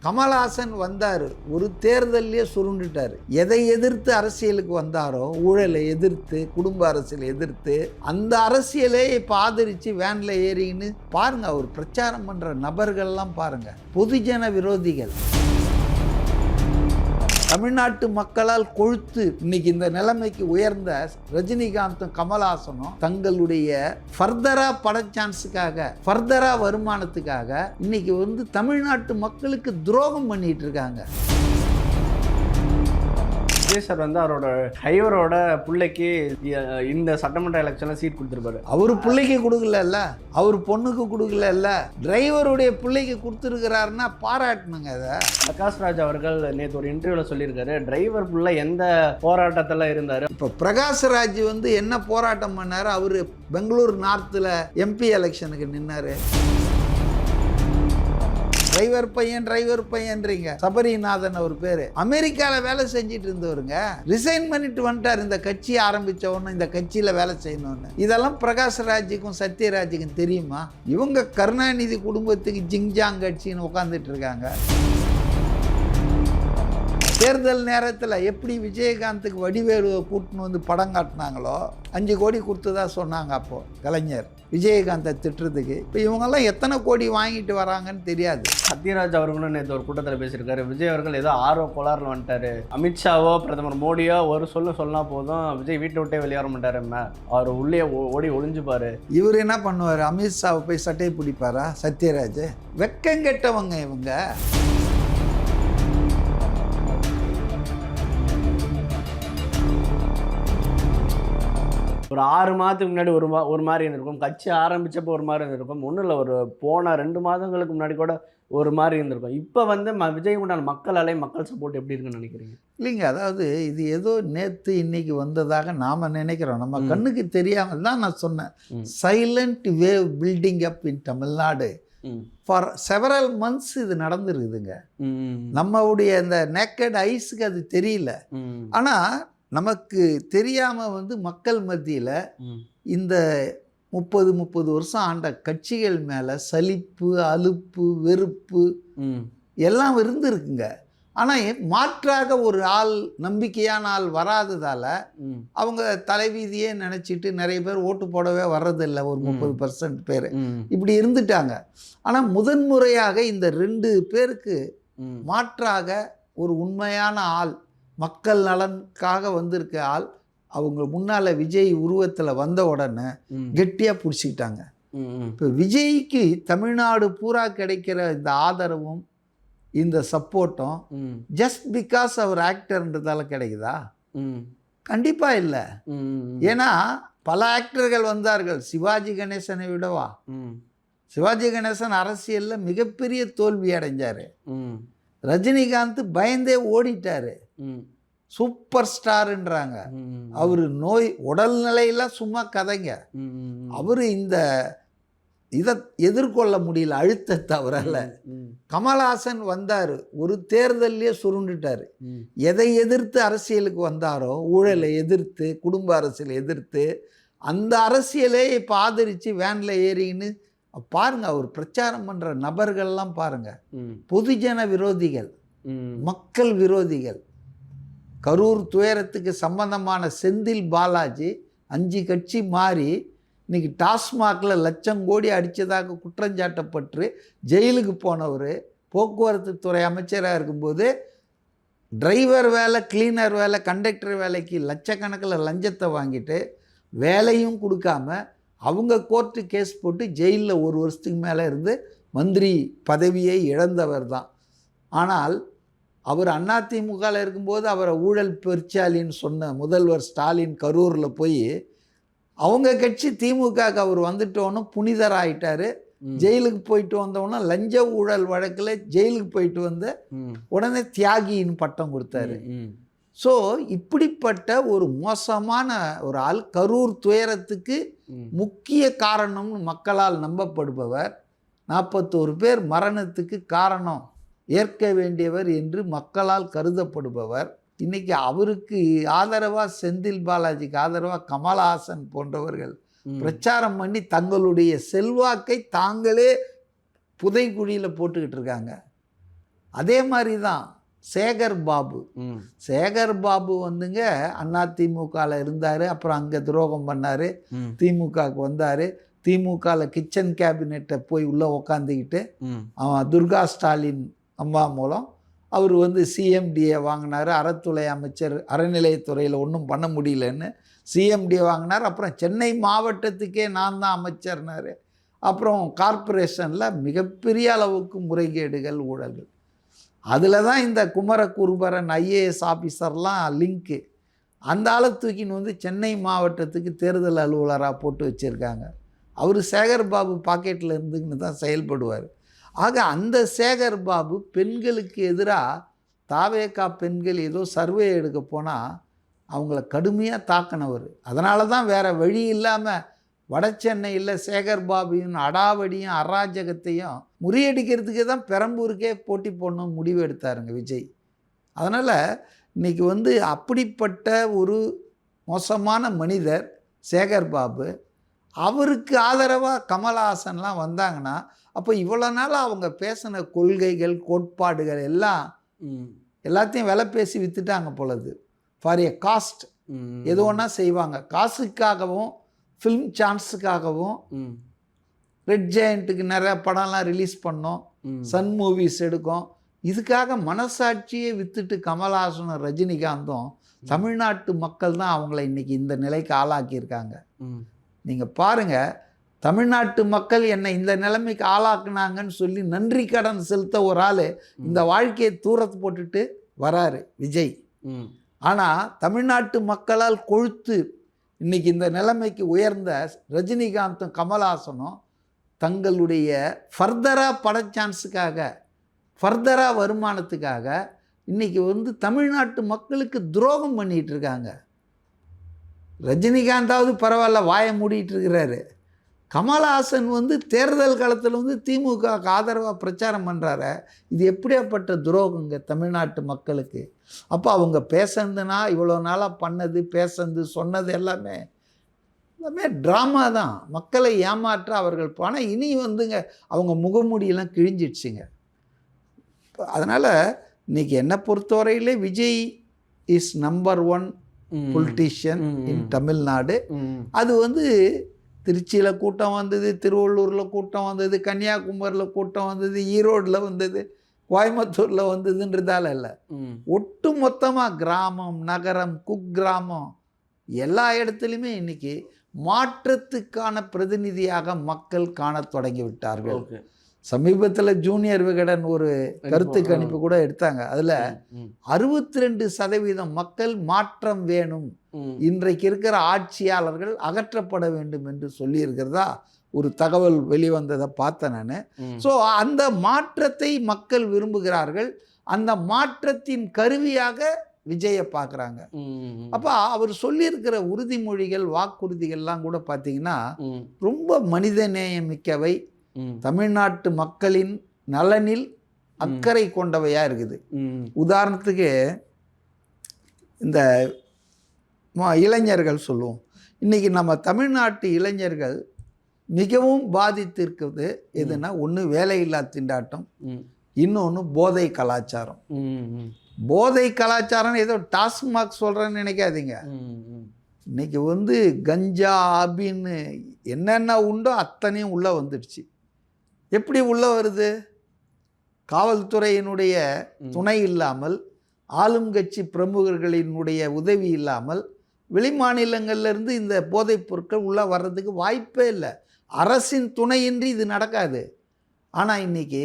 கமல்ஹாசன் வந்தார், ஒரு தேர்தல்லையே சுருண்டுட்டார். எதை எதிர்த்து அரசியலுக்கு வந்தாரோ, ஊழலை எதிர்த்து, குடும்ப அரசியலை எதிர்த்து, அந்த அரசியலே இப்போ ஆதரித்து வேனில் ஏறின்னு பாருங்க. அவர் பிரச்சாரம் பண்ணுற நபர்கள்லாம் பாருங்க, பொதுஜன விரோதிகள். தமிழ்நாட்டு மக்களால் கொழுத்து இன்னைக்கு இந்த நிலைமைக்கு உயர்ந்த ரஜினிகாந்தும் கமல்ஹாசனும் தங்களுடைய ஃபர்தரா பட சான்ஸுக்காக, ஃபர்தரா வருமானத்துக்காக இன்னைக்கு தமிழ்நாட்டு மக்களுக்கு துரோகம் பண்ணிட்டு இருக்காங்க. விஜய் சார் அவரோட டிரைவரோட பிள்ளைக்கு இந்த சட்டமன்ற எலெக்ஷன்ல சீட் கொடுத்துருப்பாரு. அவரு பிள்ளைக்கு கொடுக்கல, அவர் பொண்ணுக்கு கொடுக்கல, டிரைவருடைய பிள்ளைக்கு கொடுத்துருக்கிறாருன்னா பாராட்டணுங்க. அதை பிரகாஷ் ராஜ் அவர்கள் நேற்று ஒரு இன்டர்வியூல சொல்லியிருக்காரு, டிரைவர் பிள்ளை எந்த போராட்டத்தில் இருந்தாரு. இப்போ பிரகாஷ் ராஜ் என்ன போராட்டம் பண்ணாரு? அவரு பெங்களூர் நார்த்தில் எம்பி எலெக்ஷனுக்கு நின்னாரு. டிரைவர் பையன்றீங்க. சபரிநாதன் அவர் பேரு, அமெரிக்காவில் வேலை செஞ்சுட்டு இருந்தவருங்க. ரிசைன் பண்ணிட்டு வந்துட்டார். இந்த கட்சி ஆரம்பிச்ச உடனே இந்த கட்சியில வேலை செய்யணும்னு. இதெல்லாம் பிரகாஷ் ராஜுக்கும் சத்யராஜுக்கும் தெரியுமா? இவங்க கருணாநிதி குடும்பத்துக்கு ஜிங்ஜாங் கட்சின்னு உட்காந்துட்டு இருக்காங்க. தேர்தல் நேரத்தில் எப்படி விஜயகாந்துக்கு வடிவேலுவை கூட்டின்னு படம் காட்டினாங்களோ, 5 கோடி கொடுத்ததா சொன்னாங்க அப்போ கலைஞர் விஜயகாந்தை திட்டுறதுக்கு. இப்போ இவங்கெல்லாம் எத்தனை கோடி வாங்கிட்டு வராங்கன்னு தெரியாது. சத்யராஜ் அவர்களும் நேற்று ஒரு கூட்டத்தில் பேசியிருக்காரு, விஜய் அவர்கள் ஏதோ ஆர்வ கோளாறுல வந்துட்டாரு, அமித்ஷாவோ பிரதமர் மோடியோ ஒரு சொன்னா போதும் விஜய் வீட்டை விட்டே வெளியேற மாட்டாரு, அவர் உள்ளே ஓடி ஒளிஞ்சுப்பாரு. இவர் என்ன பண்ணுவார்? அமித்ஷாவை போய் சட்டையை பிடிப்பாரா சத்யராஜ்? வெக்கங்கெட்டவங்க இவங்க. ஒரு 6 மாதத்துக்கு முன்னாடி ஒரு மாதிரி இருந்திருக்கும், கட்சி ஆரம்பித்தப்போ ஒரு மாதிரி இருந்திருக்கும், ஒன்றும் இல்லை ஒரு போன 2 மாதங்களுக்கு முன்னாடி கூட ஒரு மாதிரி இருந்திருக்கும். இப்போ விஜய் உண்டான மக்கள் அலை, மக்கள் சப்போர்ட் எப்படி இருக்குன்னு நினைக்கிறீங்க? இல்லைங்க, அதாவது இது ஏதோ நேற்று இன்னைக்கு வந்ததாக நாம் நினைக்கிறோம். நம்ம கண்ணுக்கு தெரியாமல் தான் நான் சொன்னேன், silent wave building up in Tamil Nadu for several months இது நடந்துருக்குதுங்க. நம்மளுடைய இந்த நேக்கட் ஐஸுக்கு அது தெரியல. ஆனால் நமக்கு தெரியாமல் மக்கள் மத்தியில் இந்த 30 வருஷம் ஆண்ட கட்சிகள் மேலே சலிப்பு, அலுப்பு, வெறுப்பு எல்லாம் இருந்துருக்குங்க. ஆனால் மாற்றாக ஒரு ஆள், நம்பிக்கையான ஆள் வராததால் அவங்க தலைவீதியே நினச்சிட்டு நிறைய பேர் ஓட்டு போடவே வர்றதில்லை. ஒரு 30% பேர் இப்படி இருந்துட்டாங்க. ஆனால் முதன்முறையாக இந்த 2 பேருக்கு மாற்றாக ஒரு உண்மையான ஆள், மக்கள் நலனுக்காக வந்திருக்க ஆள், அவங்க முன்னால் விஜய் உருவத்தில் வந்த உடனே கெட்டியாக பிடிச்சிக்கிட்டாங்க. இப்போ விஜய்க்கு தமிழ்நாடு பூரா கிடைக்கிற இந்த ஆதரவும் இந்த சப்போர்ட்டும் ஜஸ்ட் பிகாஸ் அவர் ஆக்டர்ன்றதால கிடைக்குதா? கண்டிப்பாக இல்லை. ஏன்னா பல ஆக்டர்கள் வந்தார்கள். சிவாஜி கணேசனை விடவா? சிவாஜி கணேசன் அரசியலில் மிகப்பெரிய தோல்வி அடைஞ்சார். ரஜினிகாந்த் பயந்தே ஓடிட்டாரு. சூப்பர் ஸ்டார்ன்றாங்க. அவரு உடல்நிலையெல்லாம் சும்மா கதைங்க. அவரு இதை எதிர்கொள்ள முடியல, அழுத்தத்தை அவரால். கமல்ஹாசன் வந்தார், ஒரு தேர்தல்லையே சுருண்டுட்டார். எதை எதிர்த்து அரசியலுக்கு வந்தாரோ, ஊழலை எதிர்த்து, குடும்ப அரசியலை எதிர்த்து, அந்த அரசியலே இப்போ ஆதரித்து வேனில் ஏறின்னு பாருங்க. அவர் பிரச்சாரம் பண்ணுற நபர்கள்லாம் பாருங்க, பொதுஜன விரோதிகள், மக்கள் விரோதிகள். கரூர் துயரத்துக்கு சம்பந்தமான செந்தில் பாலாஜி 5 கட்சி மாறி இன்னைக்கு டாஸ்மாகில் லட்சம் கோடி அடித்ததாக குற்றஞ்சாட்டப்பட்டு ஜெயிலுக்கு போனவர், போக்குவரத்து துறை அமைச்சராக இருக்கும்போது டிரைவர் வேலை, கிளீனர் வேலை, கண்டக்டர் வேலைக்கு லட்சக்கணக்கில் லஞ்சத்தை வாங்கிட்டு வேலையும் கொடுக்காம அவங்க கோர்ட்டு கேஸ் போட்டு ஜெயிலில் 1 வருஷத்துக்கு மேலே இருந்து மந்திரி பதவியை இழந்தவர் தான். ஆனால் அவர் அதிமுகவில் இருக்கும்போது அவரை ஊழல் பெருச்சாலின்னு சொன்ன முதல்வர் ஸ்டாலின் கரூரில் போய் அவங்க கட்சி திமுகவுக்கு அவர் வந்துட்டோன்னு புனிதராயிட்டார். ஜெயிலுக்கு போயிட்டு வந்தவொன்னே லஞ்ச ஊழல் வழக்கில் ஜெயிலுக்கு போயிட்டு வந்து உடனே தியாகின்னு பட்டம் கொடுத்தாரு. ஸோ இப்படிப்பட்ட ஒரு மோசமான ஒரு ஆள், கரூர் துயரத்துக்கு முக்கிய காரணம்னு மக்களால் நம்பப்படுபவர், 41 பேர் மரணத்துக்கு காரணம் ஏற்க வேண்டியவர் என்று மக்களால் கருதப்படுபவர், இன்னைக்கு அவருக்கு ஆதரவாக செந்தில் பாலாஜிக்கு ஆதரவாக கமல்ஹாசன் போன்றவர்கள் பிரச்சாரம் பண்ணி தங்களுடைய செல்வாக்கை தாங்களே புதைக்குழியில் போட்டுக்கிட்டு இருக்காங்க. அதே மாதிரி தான் சேகர் பாபு. ம். சேகர் பாபு வந்துங்க அதிமுகவில் இருந்தார், அப்புறம் அங்கே துரோகம் பண்ணார், ம். திமுகவுக்கு வந்தார். திமுகவில் கிச்சன் கேபினெட்டை போய் உள்ளே உக்காந்துக்கிட்டு ம். அவன் துர்கா ஸ்டாலின் அம்மா மூலம் அவர் வந்து சிஎம்டிஏ வாங்கினார். அறத்துறை அமைச்சர், அறநிலையத்துறையில் ஒன்றும் பண்ண முடியலன்னு சிஎம்டிஏ வாங்கினார். அப்புறம் சென்னை மாவட்டத்துக்கே நான் தான் அமைச்சர்னார். அப்புறம் கார்ப்பரேஷனில் மிகப்பெரிய அளவுக்கு முறைகேடுகள், ஊழல்கள். அதில் தான் இந்த குமரகுருபரன் ஐஏஎஸ் ஆஃபீஸர்லாம் லிங்க்கு. அந்த ஆளை தூக்கின்னு வந்து சென்னை மாவட்டத்துக்கு தேர்தல் அலுவலராக போட்டு வச்சுருக்காங்க. அவர் சேகர் பாபு பாக்கெட்டில் இருந்துன்னு தான் செயல்படுவார். ஆக அந்த சேகர் பாபு பெண்களுக்கு எதிராக தாவேகா பெண்கள் ஏதோ சர்வே எடுக்க போனால் அவங்கள கடுமையாக தாக்கினவர். அதனால தான் வேறு வழி இல்லாமல் வட சென்னையில் சேகர் பாபுவின் அடாவடியும் அராஜகத்தையும் முறியடிக்கிறதுக்கே தான் பெரம்பூருக்கே போட்டி போடணும் முடிவு எடுத்தாருங்க விஜய். அதனால் இன்றைக்கி வந்து அப்படிப்பட்ட ஒரு மோசமான மனிதர் சேகர் பாபு, அவருக்கு ஆதரவாக கமல்ஹாசன்லாம் வந்தாங்கன்னா அப்போ இவ்வளோ நாள் அவங்க பேசின கொள்கைகள், கோட்பாடுகள் எல்லாம் எல்லாத்தையும் விலை பேசி விற்றுட்டாங்க போலது. ஃபார் ஏ காஸ்ட் எது ஒன்றா செய்வாங்க. காசுக்காகவும் ஃபிலிம் சான்ஸுக்காகவும் ரெட் ஜெயண்ட்டுக்கு நிறையா படம்லாம் ரிலீஸ் பண்ணோம், சன் மூவிஸ் எடுக்கும். இதுக்காக மனசாட்சியை விற்றுட்டு கமல்ஹாசனும் ரஜினிகாந்தும் தமிழ்நாட்டு மக்கள் தான் அவங்கள இன்றைக்கி இந்த நிலைக்கு ஆளாக்கியிருக்காங்க. நீங்கள் பாருங்கள், தமிழ்நாட்டு மக்கள் என்னை இந்த நிலைமைக்கு ஆளாக்குனாங்கன்னு சொல்லி நன்றி கடன் செலுத்த ஒரு ஆள் இந்த வாழ்க்கையை தூரத்து போட்டுட்டு வராரு விஜய். ஆனால் தமிழ்நாட்டு மக்களால் கொழுத்து இன்றைக்கி இந்த நிலைமைக்கு உயர்ந்த ரஜினிகாந்தும் கமல்ஹாசனும் தங்களுடைய ஃபர்தராக பட சான்ஸுக்காக, ஃபர்தராக வருமானத்துக்காக இன்றைக்கி வந்து தமிழ்நாட்டு மக்களுக்கு துரோகம் பண்ணிகிட்டு இருக்காங்க. ரஜினிகாந்தாவது பரவாயில்ல, வாயை மூடிட்டு இருக்கிறாரு. கமல்ஹாசன் வந்து தேர்தல் காலத்தில் வந்து திமுகவுக்கு ஆதரவாக பிரச்சாரம் பண்ணுறாரு. இது எப்படியாப்பட்ட துரோகங்க தமிழ்நாட்டு மக்களுக்கு. அப்போ அவங்க பேசுனதுன்னா இவ்வளோ நாளாக பண்ணது, பேசுனது, சொன்னது எல்லாமே ட்ராமா தான், மக்களை ஏமாற்ற அவர்கள். ஆனால் இனி வந்துங்க அவங்க முகமூடியெல்லாம் கிழிஞ்சிடுச்சுங்க. அதனால் இன்றைக்கி என்னை பொறுத்தவரையிலே விஜய் இஸ் நம்பர் 1 பொலிட்டீஷியன் இன் தமிழ்நாடு. அது வந்து திருச்சியில் கூட்டம் வந்தது, திருவள்ளூரில் கூட்டம் வந்தது, கன்னியாகுமரியில் கூட்டம் வந்தது, ஈரோடில் வந்தது, கோயம்புத்தூரில் வந்ததுன்றதால இல்லை, ஒட்டு மொத்தமாக கிராமம், நகரம், குக்கிராமம் எல்லா இடத்துலையுமே இன்றைக்கி மாற்றத்துக்கான பிரதிநிதியாக மக்கள் காண தொடங்கி விட்டார்கள். சமீபத்தில் ஜூனியர் விகடன் ஒரு கருத்து கணிப்பு கூட எடுத்தாங்க. அதில் 62% மக்கள் மாற்றம் வேணும், இன்றைக்கு இருக்கிற ஆட்சியாளர்கள் அகற்றப்பட வேண்டும் என்று சொல்லியிருக்கிறதா ஒரு தகவல் வெளிவந்ததை பார்த்தேன் நான். ஸோ அந்த மாற்றத்தை மக்கள் விரும்புகிறார்கள். அந்த மாற்றத்தின் கருவியாக விஜயை பார்க்குறாங்க. அப்போ அவர் சொல்லியிருக்கிற உறுதிமொழிகள், வாக்குறுதிகள்லாம் கூட பார்த்தீங்கன்னா ரொம்ப மனிதநேயம் மிக்கவை, தமிழ்நாட்டு மக்களின் நலனில் அக்கறை கொண்டவையாக இருக்குது. உதாரணத்துக்கு இந்த இளைஞர்கள் சொல்லுவோம். இன்றைக்கி நம்ம தமிழ்நாட்டு இளைஞர்கள் மிகவும் பாதித்திருக்கிறது எதுனா, ஒன்று வேலையில்லா திண்டாட்டம், இன்னொன்று போதை கலாச்சாரம். போதை கலாச்சாரம் ஏதோ டாஸ்மாக் சொல்கிறேன்னு நினைக்காதீங்க. இன்றைக்கி வந்து கஞ்சா, அபின்னு என்னென்ன உண்டோ அத்தனையும் உள்ளே வந்துடுச்சு. எப்படி உள்ளே வருது? காவல்துறையினுடைய துணை இல்லாமல், ஆளும் கட்சி பிரமுகர்களினுடைய உதவி இல்லாமல் வெளிமாநிலங்கள்லேருந்து இந்த போதைப் பொருட்கள் உள்ளே வர்றதுக்கு வாய்ப்பே இல்லை. அரசின் துணையின்றி இது நடக்காது. ஆனால் இன்றைக்கி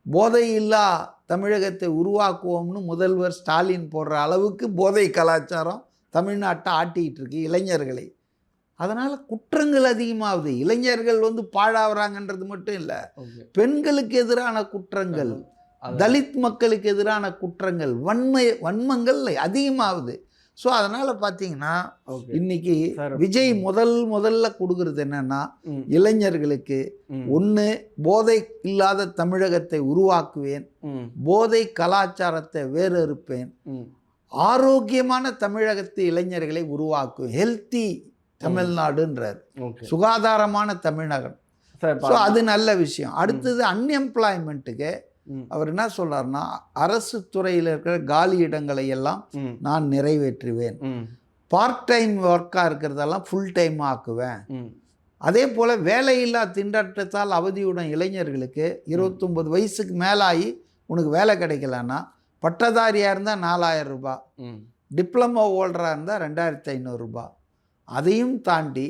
போதையில்லா தமிழகத்தை உருவாக்குவோம்னு முதல்வர் ஸ்டாலின் போடுற அளவுக்கு போதை கலாச்சாரம் தமிழ்நாட்டை ஆட்டிக்கிட்டு இருக்கு இளைஞர்களை. அதனால் குற்றங்கள் அதிகமாகுது. இளைஞர்கள் வந்து பாழாகிறாங்கன்றது மட்டும் இல்லை, பெண்களுக்கு எதிரான குற்றங்கள், தலித் மக்களுக்கு எதிரான குற்றங்கள், வன்மங்கள் அதிகமாகுது. ஸோ அதனால் பார்த்தீங்கன்னா இன்னைக்கு விஜய் முதல்ல கொடுக்கறது என்னன்னா, இளைஞர்களுக்கு ஒன்று போதை இல்லாத தமிழகத்தை உருவாக்குவேன், போதை கலாச்சாரத்தை வேறறுப்பேன், ஆரோக்கியமான தமிழகத்து இளைஞர்களை உருவாக்குவேன், ஹெல்த்தி தமிழ்நாடுன்றார், சுகாதாரமான தமிழகம். ஸோ அது நல்ல விஷயம். அடுத்தது அன்எம்ப்ளாய்மெண்ட்டுக்கு அவர் என்ன சொல்றாருன்னா, அரசு துறையில் இருக்கிற காலி இடங்களை எல்லாம் நான் நிறைவேற்றுவேன், பார்ட் டைம் ஒர்க்காக இருக்கிறதெல்லாம் ஃபுல் டைம் ஆக்குவேன், அதே போல் வேலையில்லா திண்டாட்டத்தால் அவதியுடன் இளைஞர்களுக்கு 29 வயசுக்கு மேலாகி உனக்கு வேலை கிடைக்கலன்னா பட்டதாரியாக இருந்தால் 4000 ரூபாய், டிப்ளமோ ஹோல்டராக இருந்தால் 2500 ரூபாய். அதையும் தாண்டி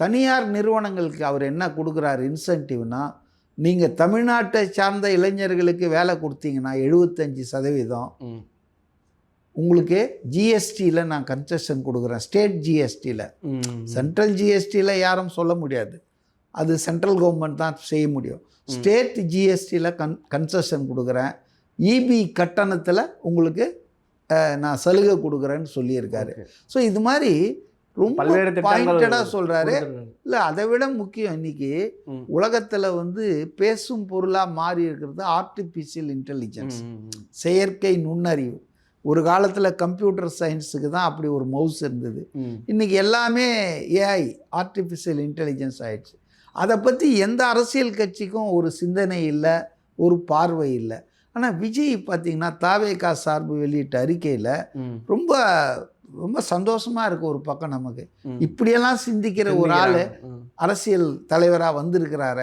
தனியார் நிறுவனங்களுக்கு அவர் என்ன கொடுக்குறாரு இன்சென்டிவ்னா, நீங்கள் தமிழ்நாட்டை சார்ந்த இளைஞர்களுக்கு வேலை கொடுத்தீங்கன்னா 75% உங்களுக்கு ஜிஎஸ்டியில் நான் கன்செஷன் கொடுக்குறேன். ஸ்டேட் ஜிஎஸ்டியில், சென்ட்ரல் ஜிஎஸ்டியில் யாரும் சொல்ல முடியாது, அது சென்ட்ரல் கவர்மெண்ட் தான் செய்ய முடியும். ஸ்டேட் ஜிஎஸ்டியில் கன்செஷன் கொடுக்குறேன், இபி கட்டணத்தில் உங்களுக்கு நான் சலுகை கொடுக்குறேன்னு சொல்லியிருக்காரு. ஸோ இது மாதிரி ரொம்ப பாயிண்டடாக சொல்கிறாரு. இல்லை, அதை விட முக்கியம், இன்னைக்கு உலகத்தில் வந்து பேசும் பொருளாக மாறி இருக்கிறது ஆர்டிஃபிஷியல் இன்டெலிஜென்ஸ், செயற்கை நுண்ணறிவு. ஒரு காலத்தில் கம்ப்யூட்டர் சயின்ஸுக்கு தான் அப்படி ஒரு மவுஸ் இருந்தது. இன்றைக்கி எல்லாமே ஏஐ, ஆர்டிஃபிஷியல் இன்டெலிஜென்ஸ் ஆயிடுச்சு. அதை பற்றி எந்த அரசியல் கட்சிக்கும் ஒரு சிந்தனை இல்லை, ஒரு பார்வை இல்லை. ஆனால் விஜய் பார்த்திங்கன்னா தாவேகா சார்பு வெளியிட்ட அறிக்கையில் ரொம்ப ரொம்ப சந்தோஷமாக இருக்குது. ஒரு பக்கம் நமக்கு இப்படியெல்லாம் சிந்திக்கிற ஒரு ஆள் அரசியல் தலைவராக வந்திருக்கிறார,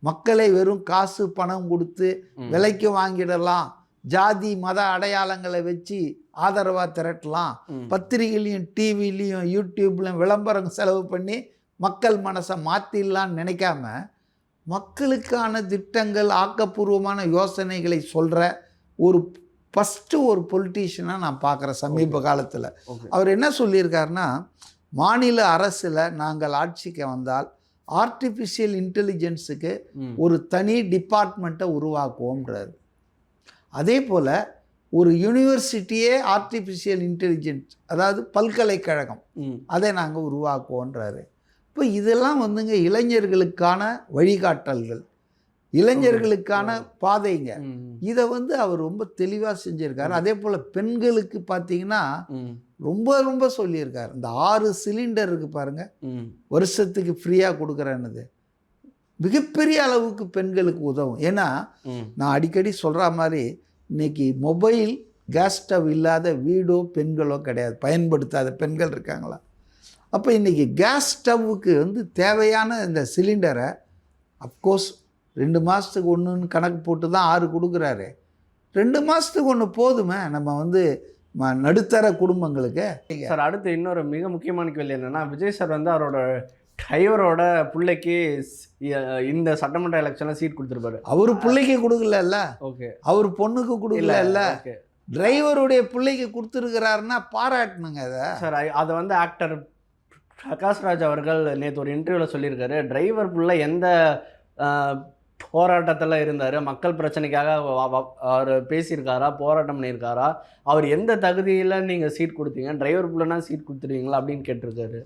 மக்களை வெறும் காசு பணம் கொடுத்து விலைக்கு வாங்கிடலாம், ஜாதி மத அடையாளங்களை வச்சு ஆதரவாக திரட்டலாம், பத்திரிகைலையும் டிவிலையும் யூடியூப்லையும் விளம்பரம் செலவு பண்ணி மக்கள் மனசை மாற்றிடலான்னு நினைக்காம மக்களுக்கான திட்டங்கள், ஆக்கப்பூர்வமான யோசனைகளை சொல்கிற ஒரு ஃபஸ்ட்டு ஒரு பொலிட்டீஷியனாக நான் பார்க்குறேன் சமீப காலத்தில். அவர் என்ன சொல்லியிருக்காருன்னா, மாநில அரசில் நாங்கள் ஆட்சிக்கு வந்தால் ஆர்டிஃபிஷியல் இன்டெலிஜென்ஸுக்கு ஒரு தனி டிபார்ட்மெண்ட்டை உருவாக்குவோம்ன்றார். அதே போல் ஒரு யூனிவர்சிட்டியே ஆர்டிஃபிஷியல் இன்டெலிஜென்ஸ், அதாவது பல்கலைக்கழகம், அதை நாங்கள் உருவாக்குவோன்றாரு. இப்போ இதெல்லாம் வந்துங்க இளைஞர்களுக்கான வழிகாட்டல்கள், இளைஞர்களுக்கான பாதைங்க. இதை வந்து அவர் ரொம்ப தெளிவாக செஞ்சுருக்காரு. அதே போல் பெண்களுக்கு பார்த்தீங்கன்னா ரொம்ப ரொம்ப சொல்லியிருக்காரு. இந்த 6 சிலிண்டர் இருக்கு பாருங்கள், வருஷத்துக்கு ஃப்ரீயாக கொடுக்குறேன்னுது மிகப்பெரிய அளவுக்கு பெண்களுக்கு உதவும். ஏன்னா நான் அடிக்கடி சொல்கிற மாதிரி இன்னைக்கு மொபைல் கேஸ் ஸ்டவ் இல்லாத வீடோ பெண்களோ கிடையாது, பயன்படுத்தாத பெண்கள் இருக்காங்களா? அப்போ இன்றைக்கி கேஸ் ஸ்டவ்வுக்கு வந்து தேவையான இந்த சிலிண்டரை அஃப்கோர்ஸ் 2 மாதத்துக்கு ஒன்றுன்னு கணக்கு போட்டு தான் 6 கொடுக்குறாரு. 2 மாதத்துக்கு ஒன்று போதுமே நம்ம வந்து நடுத்தர குடும்பங்களுக்கு. சார், அடுத்து இன்னொரு மிக முக்கியமான கேள்வி என்னென்னா, விஜய் சார் வந்து அவரோட டிரைவரோட பிள்ளைக்கு இந்த சட்டமன்ற எலெக்ஷனில் சீட் கொடுத்துருப்பாரு. அவர் பிள்ளைக்கு கொடுக்கல, ஓகே, அவர் பொண்ணுக்கு கொடுக்கல, டிரைவருடைய பிள்ளைக்கு கொடுத்துருக்கிறாருன்னா பாராட்டணுங்க அதை. சார், அதை வந்து ஆக்டர் பிரகாஷ்ராஜ் அவர்கள் நேற்று ஒரு இன்டர்வியூவில் சொல்லியிருக்காரு, டிரைவர் பிள்ளை எந்த போராட்டத்தில் இருந்தார், மக்கள் பிரச்சனைக்காக அவர் பேசியிருக்காரா, போராட்டம் பண்ணியிருக்காரா, அவர் எந்த தகுதியில் நீங்கள் சீட் கொடுத்தீங்க, டிரைவர் பிள்ளைனா சீட் கொடுத்துருவீங்களா அப்படின்னு கேட்டிருக்காரு.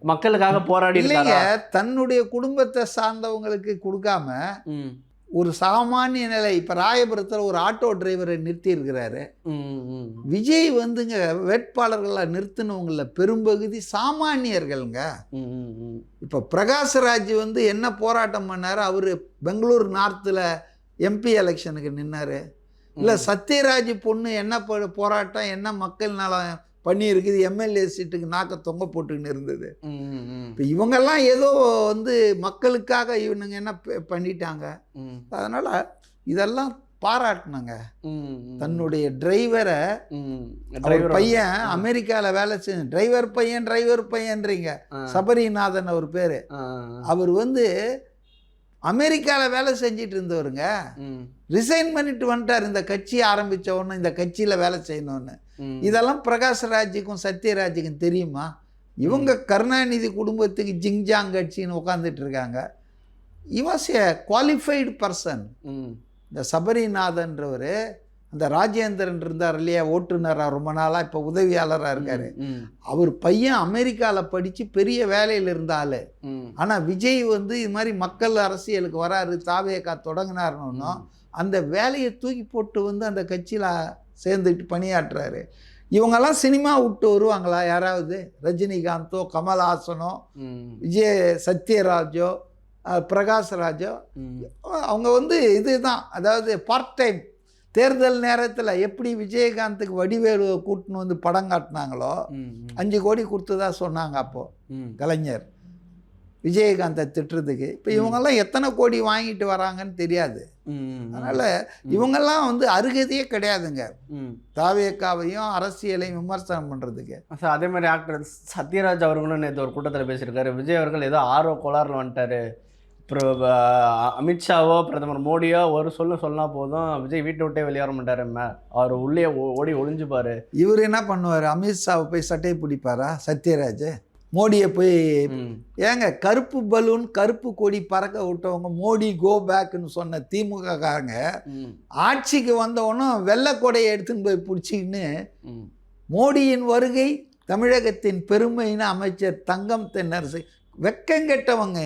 மக்களுக்காக போராடி இல்லைங்க, தன்னுடைய குடும்பத்தை சார்ந்தவங்களுக்கு கொடுக்காம ஒரு சாமானிய நிலை. இப்போ ராயபுரத்தில் ஒரு ஆட்டோ டிரைவரை நிறுத்தி இருக்கிறாரு. விஜய் வந்துங்க வேட்பாளர்களை நிறுத்தினவங்கள பெரும்பகுதி சாமானியர்கள்ங்க. இப்போ பிரகாஷ்ராஜ் வந்து என்ன போராட்டம் பண்ணார், அவர் பெங்களூர் நார்த்தில் எம்பி எலெக்ஷனுக்கு நின்னார். இல்லை சத்யராஜ் பொண்ணு என்ன போராட்டம், என்ன மக்கள் நலம் பண்ணியிருக்குது, எம்எல்ஏ சீட்டுக்கு நாக்க தொங்க போட்டுக்கின்னு இருந்தது. இப்போ இவங்கெல்லாம் ஏதோ வந்து மக்களுக்காக இவனுங்க என்ன பண்ணிட்டாங்க. அதனால் இதெல்லாம் பாராட்டினாங்க. தன்னுடைய டிரைவரை, பையன் அமெரிக்காவில் வேலை செஞ்சு டிரைவர் பையன்றீங்க, சபரிநாதன் அவர் பேர். அவர் வந்து அமெரிக்காவில் வேலை செஞ்சிட்டு இருந்தவருங்க, ரிசைன் பண்ணிட்டு வந்துட்டார் இந்த கட்சி ஆரம்பித்த உடனே, இந்த கட்சியில் வேலை செய்யணும்னு. இதெல்லாம் பிரகாஷ்ராஜுக்கும் சத்யராஜுக்கும் தெரியுமா? இவங்க கருணாநிதி குடும்பத்துக்கு ஜிங்ஜாங் கட்சின்னு உட்காந்துட்டு இருக்காங்க. Was a qualified person. இந்த சபரிநாதன்றவர், அந்த ராஜேந்திரன் இருந்தார் இல்லையா, ஓட்டுநராக ரொம்ப நாளாக, இப்போ உதவியாளராக இருக்கார். அவர் பையன் அமெரிக்காவில் படித்து பெரிய வேலையில் இருந்தால், ஆனால் விஜய் வந்து இது மாதிரி மக்கள் அரசியலுக்கு வராரு, தாவேகா தொடங்கினார்னு அந்த வேலையை தூக்கி போட்டு வந்து அந்த கட்சியில் சேர்ந்துட்டு பணியாற்றுறாரு. இவங்கெல்லாம் சினிமா விட்டு வருவாங்களா யாராவது? ரஜினிகாந்தோ, கமல்ஹாசனோ, விஜய் சத்யராஜோ, பிரகாஷ்ராஜோ அவங்க வந்து இதுதான், அதாவது பார்ட் டைம். தேர்தல் நேரத்தில் எப்படி விஜயகாந்துக்கு வடிவேலு கூட்டின்னு வந்து படம் காட்டினாங்களோ 5 கோடி கொடுத்ததா சொன்னாங்க அப்போது கலைஞர் விஜயகாந்தை திட்டுறதுக்கு. இப்போ இவங்கெல்லாம் எத்தனை கோடி வாங்கிட்டு வராங்கன்னு தெரியாது. அதனால் இவங்கெல்லாம் வந்து அருகதையே கிடையாதுங்க தாவேக்காவையும் அரசியலையும் விமர்சனம் பண்ணுறதுக்கு. சார் அதே மாதிரி ஆக்டர் சத்யராஜ் அவர்களும் நேற்று ஒரு கூட்டத்தில் பேசியிருக்காரு. விஜய் அவர்கள் ஏதோ ஆர்வ கோளாறுல வந்துட்டாரு. அப்புறம் அமித்ஷாவோ பிரதமர் மோடியோ ஒரு சொன்னா போதும் விஜய் வீட்டை விட்டே வெளியேற மாட்டாரு, அவர் உள்ளே ஓடி ஒளிஞ்சுப்பாரு. இவர் என்ன பண்ணுவார்? அமித்ஷாவை போய் சட்டையை பிடிப்பாரா சத்யராஜ்? மோடியை போய் ஏங்க கருப்பு பலூன் கருப்பு கொடி பறக்க விட்டவங்க மோடி கோ பேக்குன்னு சொன்ன திமுக காரங்க ஆட்சிக்கு வந்தவனும் வெள்ளை கொடையை எடுத்துன்னு போய் பிடிச்சிக்கின்னு மோடியின் வருகை தமிழகத்தின் பெருமைன்னு அமைச்சர் தங்கம் தென்னரசு வெக்கங்கெட்டவங்க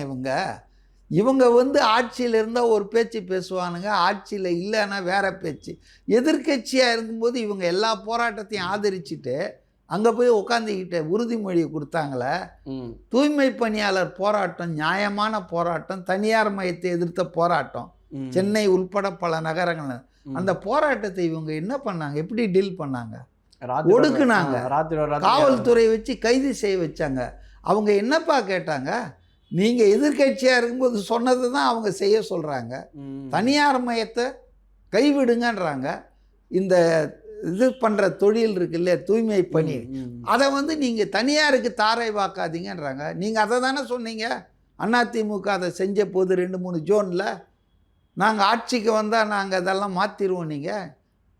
இவங்க வந்து ஆட்சியில் இருந்தால் ஒரு பேச்சு பேசுவானுங்க, ஆட்சியில் இல்லைன்னா வேற பேச்சு. எதிர்கட்சியாக இருக்கும்போது இவங்க எல்லா போராட்டத்தையும் ஆதரிச்சுட்டு அங்கே போய் உட்காந்துக்கிட்ட உறுதிமொழியை கொடுத்தாங்களே. தூய்மை பணியாளர் போராட்டம் நியாயமான போராட்டம், தனியார் மையத்தை எதிர்த்த போராட்டம், சென்னை உள்பட பல நகரங்கள். அந்த போராட்டத்தை இவங்க என்ன பண்ணாங்க? எப்படி டீல் பண்ணாங்க? ஒடுக்குனாங்க. காவல்துறை வச்சு கைது செய்ய வச்சாங்க. அவங்க என்னப்பா கேட்டாங்க? நீங்கள் எதிர்கட்சியாக இருக்கும்போது சொன்னது தான் அவங்க செய்ய சொல்கிறாங்க. தனியார் மையத்தை கைவிடுங்கன்றாங்க. இந்த இது பண்ணுற தொழில் இருக்கு இல்லையா, தூய்மை பணி, அதை வந்து நீங்கள் தனியாருக்கு தாரை வாக்காதீங்கன்றாங்க. நீங்கள் அதை தானே சொன்னீங்க. அதிமுக அதை செஞ்ச போது 2-3 ஜோனில் நாங்கள் ஆட்சிக்கு வந்தால் நாங்கள் அதெல்லாம் மாற்றிடுவோம். நீங்கள்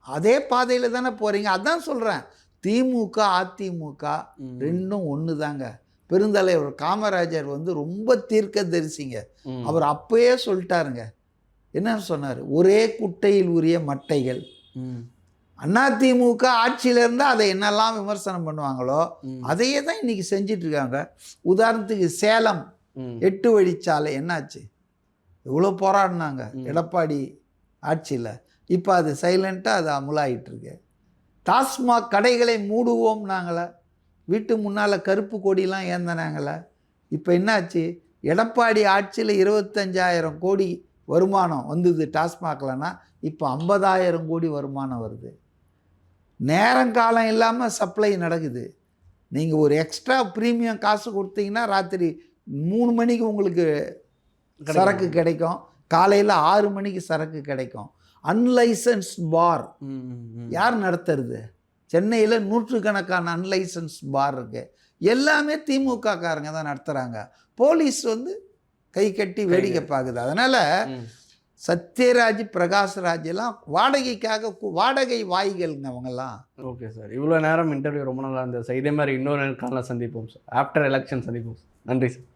அதே பாதையில் தானே போகிறீங்க. அதான் சொல்கிறேன், திமுக அதிமுக ரெண்டும் ஒன்று தாங்க. பெருந்தலைவர் காமராஜர் வந்து ரொம்ப தீர்க்கதரிசிங்க. அவர் அப்பயே சொல்லிட்டாருங்க. என்ன சொன்னார்? ஒரே குட்டையில் உரிய மட்டைகள். அதிமுக ஆட்சியில் இருந்தால் அதை என்னெல்லாம் விமர்சனம் பண்ணுவாங்களோ அதையே தான் இன்றைக்கி செஞ்சிட்ருக்காங்க. உதாரணத்துக்கு சேலம் 8 வழிச்சாலை என்னாச்சு? எவ்வளோ போராடினாங்க எடப்பாடி ஆட்சியில். இப்போ அது சைலண்ட்டாக அது அமுலாயிட்ருக்கு. டாஸ்மாக் கடைகளை மூடுவோம் நாங்களே, வீட்டு முன்னால் கருப்பு கொடியெலாம் ஏந்தினாங்களே. இப்போ என்னாச்சு? எடப்பாடி ஆட்சியில் 25,000 கோடி வருமானம் வந்தது டாஸ்மாக்லன்னா, இப்போ 50,000 கோடி வருமானம் வருது. நேரங்காலம் இல்லாமல் சப்ளை நடக்குது. நீங்கள் ஒரு எக்ஸ்ட்ரா ப்ரீமியம் காசு கொடுத்தீங்கன்னா ராத்திரி 3 மணிக்கு உங்களுக்கு சரக்கு கிடைக்கும், காலையில் 6 மணிக்கு சரக்கு கிடைக்கும். அன்லைசன்ஸ் பார் யார் நடத்துறது? சென்னையில் 100கணக்கான அன்லைசன்ஸ் பார் இருக்கு. எல்லாமே திமுக காரங்க தான் நடத்துகிறாங்க. போலீஸ் வந்து கை கட்டி வேடிக்கை பார்க்குது. அதனால் சத்யராஜ் பிரகாஷ்ராஜ் எல்லாம் வாடகைக்காக வாடகை வாய்கள்ங்க அவங்கெல்லாம். ஓகே சார், இவ்வளோ நேரம் இன்டர்வியூ ரொம்ப நல்லா இருந்தது சார். இதே மாதிரி இன்னொரு காலையில் சந்திப்போம் சார். ஆஃப்டர் எலெக்ஷன் சந்திப்போம் சார். நன்றி சார்.